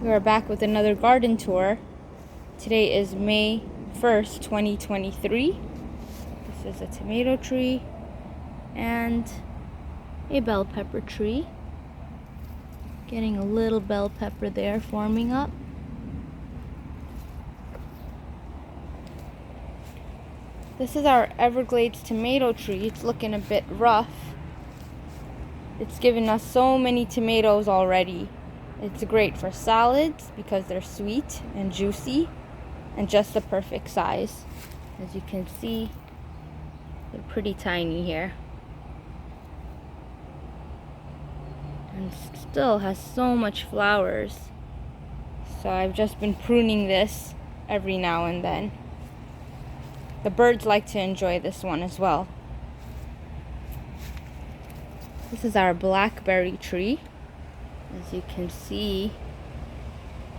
We are back with another garden tour. Today is May 1st, 2023. This is a tomato tree and a bell pepper tree. Getting a little bell pepper there forming up. This is our Everglades tomato tree. It's looking a bit rough. It's given us so many tomatoes already. It's great for salads because they're sweet and juicy and just the perfect size. As you can see, they're pretty tiny here. And still has so much flowers. So I've just been pruning this every now and then. The birds like to enjoy this one as well. This is our blackberry tree. As you can see,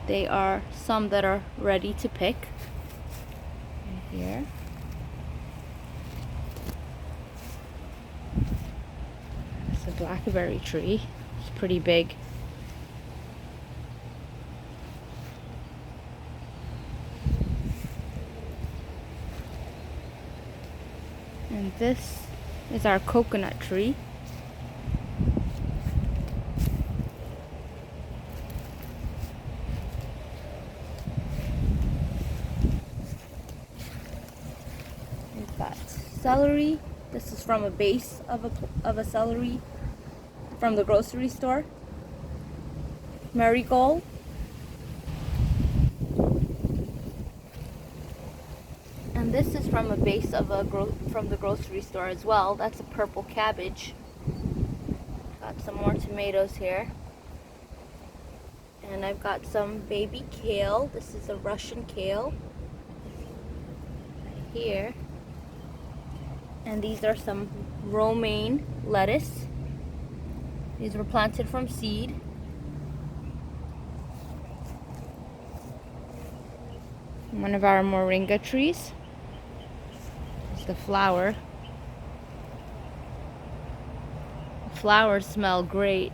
they are some that are ready to pick. Right here. It's a blackberry tree. It's pretty big. And this is our coconut tree. We've got celery. This is from a base of a celery from the grocery store. Marigold. And this is from a base of from the grocery store as well. That's a purple cabbage. Got some more tomatoes here. And I've got some baby kale. This is a Russian kale. Right here. And these are some romaine lettuce. These were planted from seed. One of our moringa trees. It's the flower. The flowers smell great.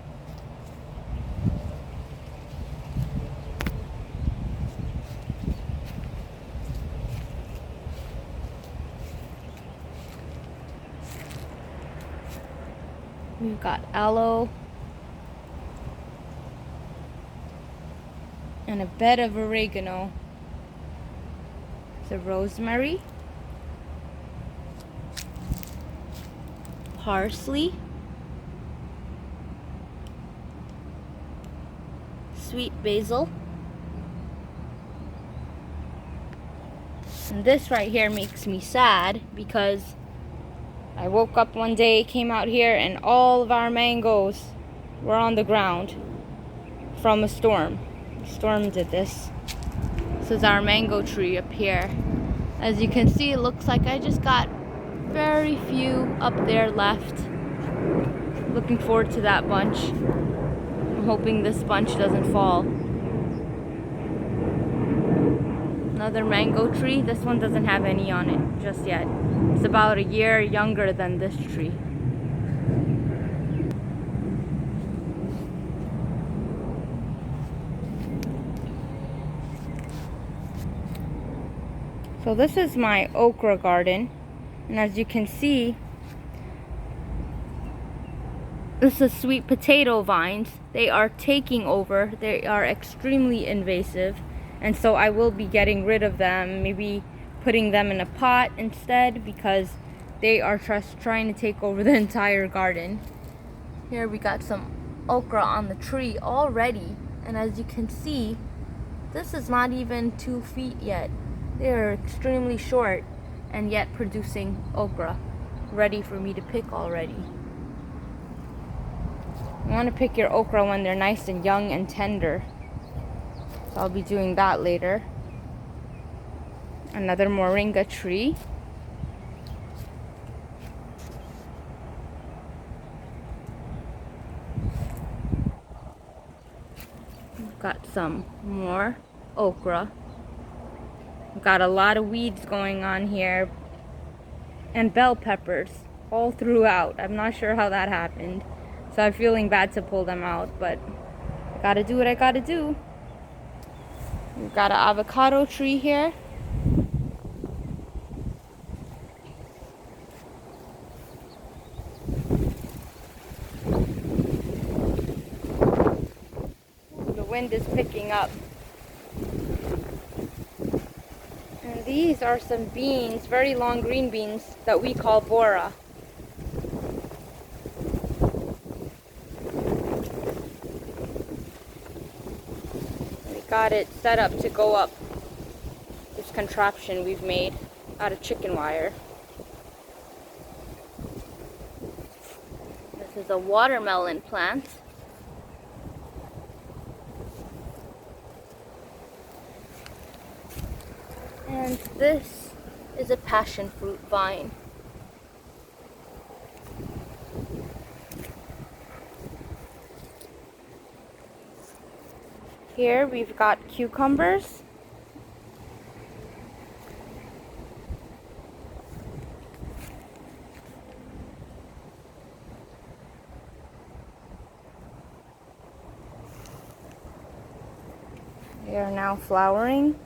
We've got aloe and a bed of oregano. The rosemary, parsley, sweet basil, and this right here makes me sad because I woke up one day, came out here, and all of our mangoes were on the ground from a storm. The storm did this. This is our mango tree up here. As you can see, it looks like I just got very few up there left. Looking forward to that bunch. I'm hoping this bunch doesn't fall. Another mango tree. This one doesn't have any on it just yet. It's about a year younger than this tree. So this is my okra garden, and as you can see, this is sweet potato vines. They are taking over. They are extremely invasive, and so I will be getting rid of them, maybe putting them in a pot instead, because they are just trying to take over the entire garden. Here we got some okra on the tree already, and as you can see, this is not even 2 feet yet. They are extremely short and yet producing okra, ready for me to pick already. You want to pick your okra when they're nice and young and tender. So I'll be doing that later. Another moringa tree. We've got some more okra. We've got a lot of weeds going on here. And bell peppers all throughout. I'm not sure how that happened. So I'm feeling bad to pull them out, but I gotta do what I gotta do. We've got an avocado tree here. The wind is picking up. And these are some beans, very long green beans that we call bora. We got it set up to go up this contraption we've made out of chicken wire. This is a watermelon plant. And this is a passion fruit vine. Here we've got cucumbers. They are now flowering.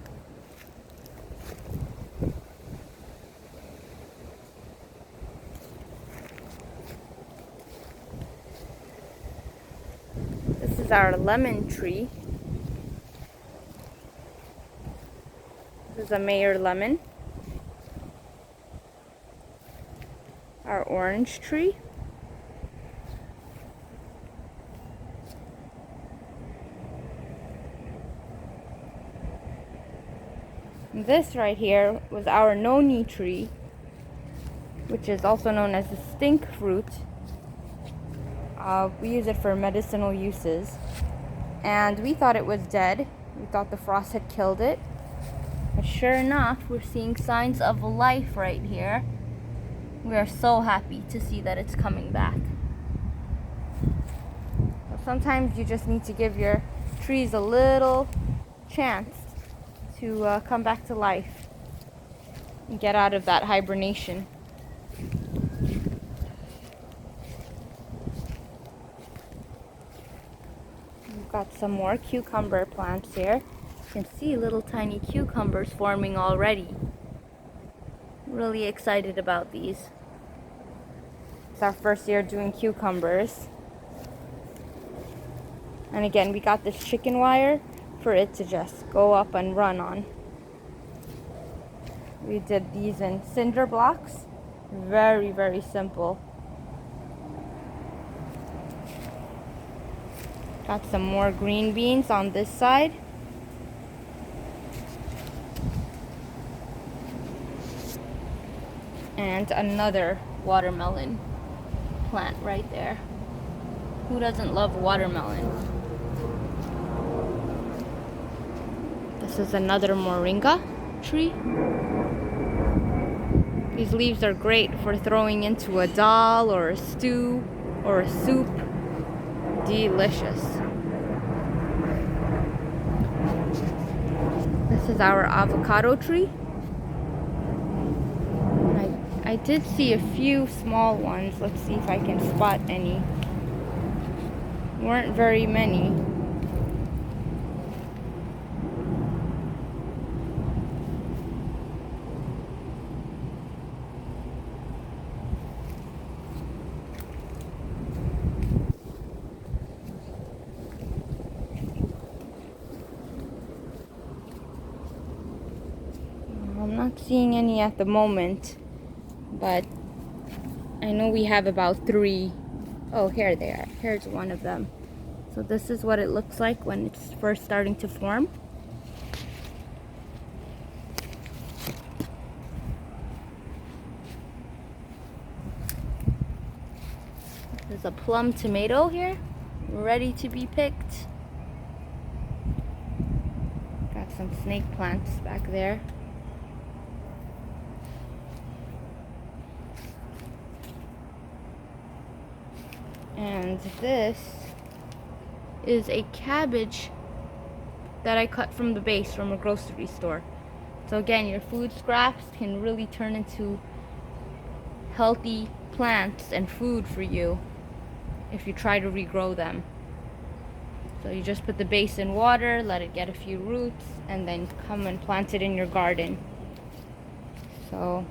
This is our lemon tree. This is a Mayer lemon. Our orange tree. And this right here was our noni tree, which is also known as the stink fruit. We use it for medicinal uses. And we thought it was dead. We thought the frost had killed it. But sure enough, we're seeing signs of life right here. We are so happy to see that it's coming back. So sometimes you just need to give your trees a little chance to come back to life and get out of that hibernation. We've got some more cucumber plants here. You can see little tiny cucumbers forming already. Really excited about these. It's our first year doing cucumbers. And again, we got this chicken wire for it to just go up and run on. We did these in cinder blocks. Very, very simple. Got some more green beans on this side. And another watermelon plant right there. Who doesn't love watermelon? This is another moringa tree. These leaves are great for throwing into a dal or a stew or a soup. Delicious. This is our avocado tree. I did see a few small ones. Let's see if I can spot any. Weren't very many. I'm not seeing any at the moment, but I know we have about 3. Oh, here they are. Here's one of them. So this is what it looks like when it's first starting to form. There's a plum tomato here, ready to be picked. Got some snake plants back there. And this is a cabbage that I cut from the base from a grocery store. So again, your food scraps can really turn into healthy plants and food for you if you try to regrow them. So you just put the base in water, let it get a few roots, and then come and plant it in your garden. So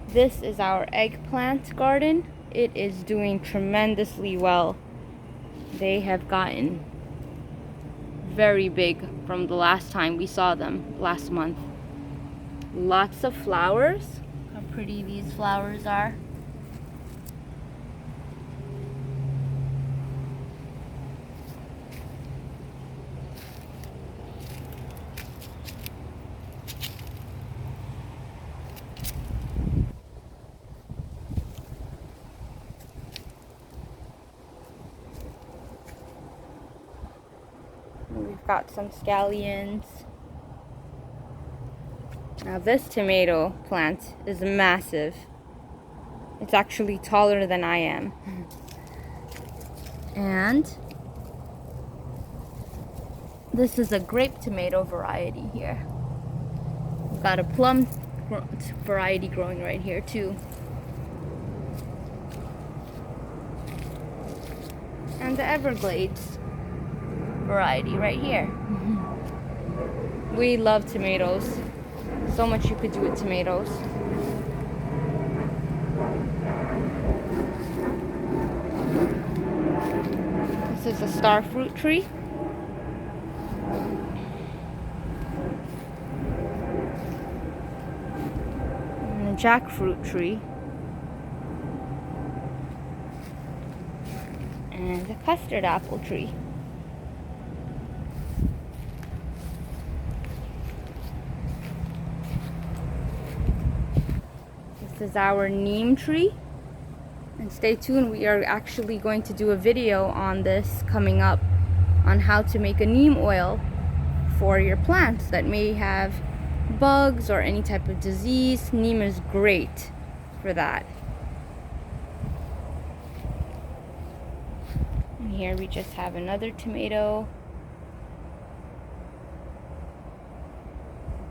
this is our eggplant garden. It is doing tremendously well. They have gotten very big from the last time we saw them last month. Lots of flowers. How pretty these flowers are. We've got some scallions. Now this tomato plant is massive. It's actually taller than I am. And this is a grape tomato variety here. We've got a plum variety growing right here too. And the Everglades variety right here. We love tomatoes. So much you could do with tomatoes. This is a star fruit tree. And a jackfruit tree. And a custard apple tree. This is our neem tree. And stay tuned, we are actually going to do a video on this coming up on how to make a neem oil for your plants that may have bugs or any type of disease. Neem is great for that. And here we just have another tomato.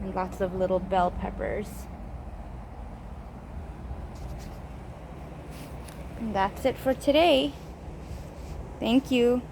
And lots of little bell peppers. And that's it for today. Thank you.